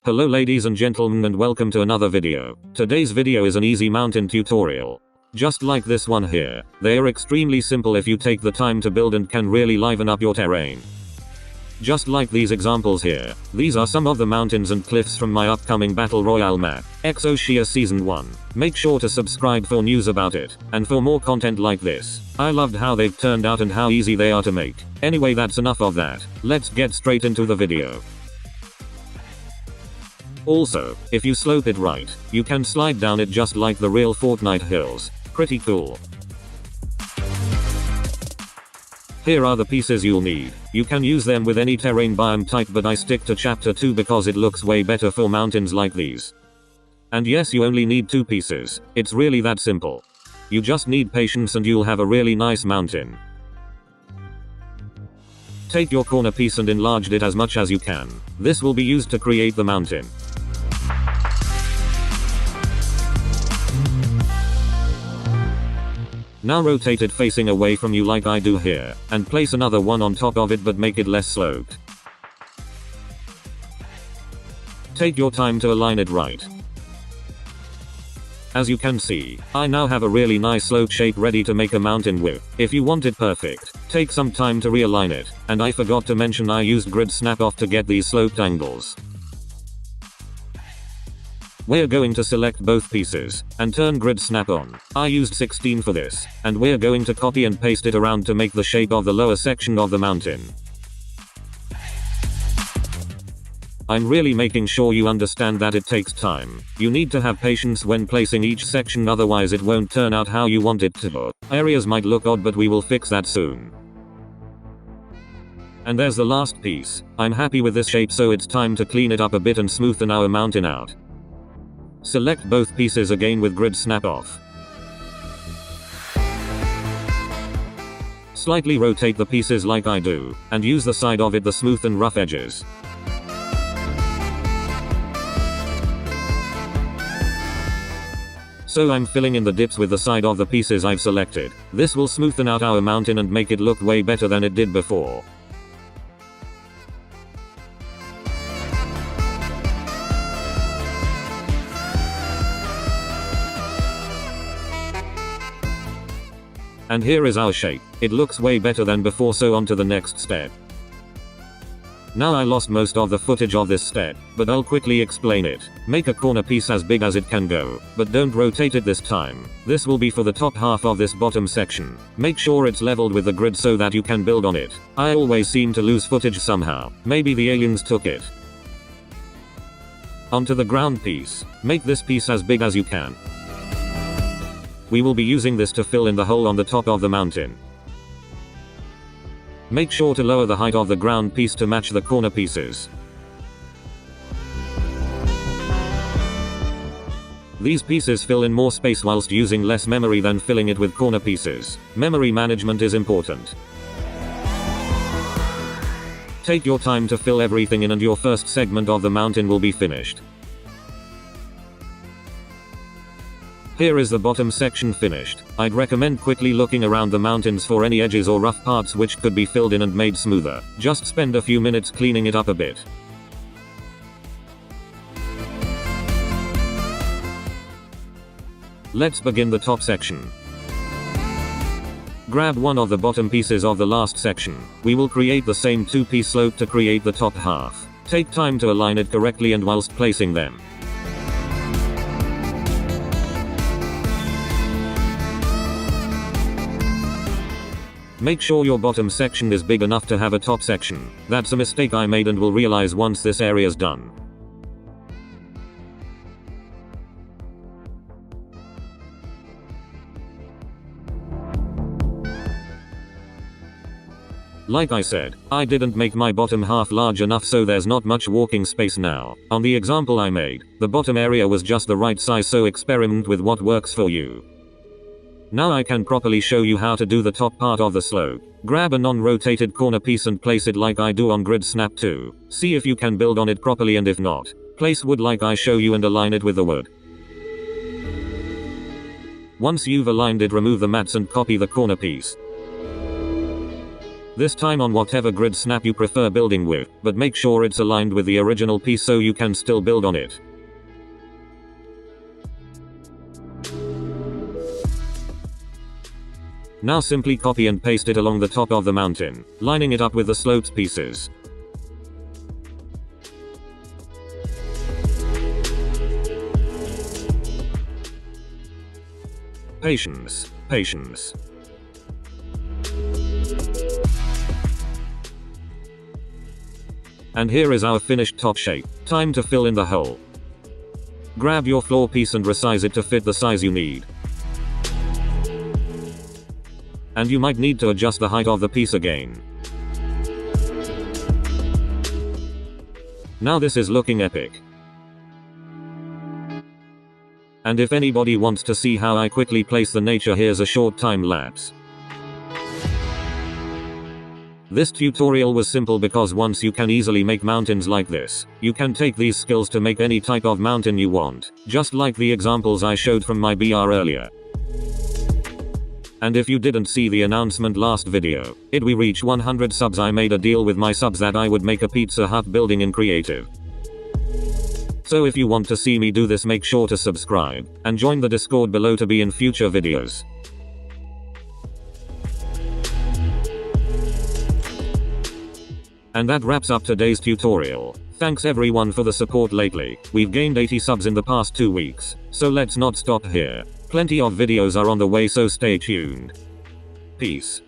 Hello ladies and gentlemen and welcome to another video. Today's video is an easy mountain tutorial. Just like this one here, they are extremely simple if you take the time to build and can really liven up your terrain. Just like these examples here, these are some of the mountains and cliffs from my upcoming Battle Royale map, Exoshia Season 1. Make sure to subscribe for news about it, and for more content like this. I loved how they've turned out and how easy they are to make. Anyway, that's enough of that, let's get straight into the video. Also, if you slope it right, you can slide down it just like the real Fortnite hills. Pretty cool. Here are the pieces you'll need. You can use them with any terrain biome type, but I stick to chapter 2 because it looks way better for mountains like these. And yes, you only need 2 pieces. It's really that simple. You just need patience and you'll have a really nice mountain. Take your corner piece and enlarge it as much as you can. This will be used to create the mountain. Now rotate it facing away from you like I do here, and place another one on top of it but make it less sloped. Take your time to align it right. As you can see, I now have a really nice slope shape ready to make a mountain with. If you want it perfect, take some time to realign it, and I forgot to mention I used grid snap off to get these sloped angles. We're going to select both pieces, and turn grid snap on. I used 16 for this, and we're going to copy and paste it around to make the shape of the lower section of the mountain. I'm really making sure you understand that it takes time. You need to have patience when placing each section, otherwise it won't turn out how you want it to. Areas might look odd, but we will fix that soon. And there's the last piece. I'm happy with this shape, so it's time to clean it up a bit and smoothen our mountain out. Select both pieces again with grid snap off. Slightly rotate the pieces like I do, and use the side of it to smoothen rough edges. So I'm filling in the dips with the side of the pieces I've selected. This will smoothen out our mountain and make it look way better than it did before. And here is our shape. It looks way better than before, so on to the next step. Now I lost most of the footage of this step, but I'll quickly explain it. Make a corner piece as big as it can go, but don't rotate it this time. This will be for the top half of this bottom section. Make sure it's leveled with the grid so that you can build on it. I always seem to lose footage somehow. Maybe the aliens took it. Onto the ground piece. Make this piece as big as you can. We will be using this to fill in the hole on the top of the mountain. Make sure to lower the height of the ground piece to match the corner pieces. These pieces fill in more space whilst using less memory than filling it with corner pieces. Memory management is important. Take your time to fill everything in and your first segment of the mountain will be finished. Here is the bottom section finished. I'd recommend quickly looking around the mountains for any edges or rough parts which could be filled in and made smoother. Just spend a few minutes cleaning it up a bit. Let's begin the top section. Grab one of the bottom pieces of the last section. We will create the same 2-piece slope to create the top half. Take time to align it correctly and whilst placing them. Make sure your bottom section is big enough to have a top section. That's a mistake I made and will realize once this area's done. Like I said, I didn't make my bottom half large enough, so there's not much walking space now. On the example I made, the bottom area was just the right size, so experiment with what works for you. Now I can properly show you how to do the top part of the slope. Grab a non-rotated corner piece and place it like I do on grid snap 2. See if you can build on it properly, and if not, place wood like I show you and align it with the wood. Once you've aligned it, remove the mats and copy the corner piece. This time on whatever grid snap you prefer building with, but make sure it's aligned with the original piece so you can still build on it. Now simply copy and paste it along the top of the mountain, lining it up with the sloped pieces. Patience, patience. And here is our finished top shape. Time to fill in the hole. Grab your floor piece and resize it to fit the size you need. And you might need to adjust the height of the piece again. Now this is looking epic. And if anybody wants to see how I quickly place the nature, here's a short time lapse. This tutorial was simple because once you can easily make mountains like this, you can take these skills to make any type of mountain you want, just like the examples I showed from my BR earlier. And if you didn't see the announcement last video, if we reach 100 subs I made a deal with my subs that I would make a Pizza Hut building in creative. So if you want to see me do this, make sure to subscribe, and join the Discord below to be in future videos. And that wraps up today's tutorial. Thanks everyone for the support lately. We've gained 80 subs in the past 2 weeks, so let's not stop here. Plenty of videos are on the way, so stay tuned. Peace.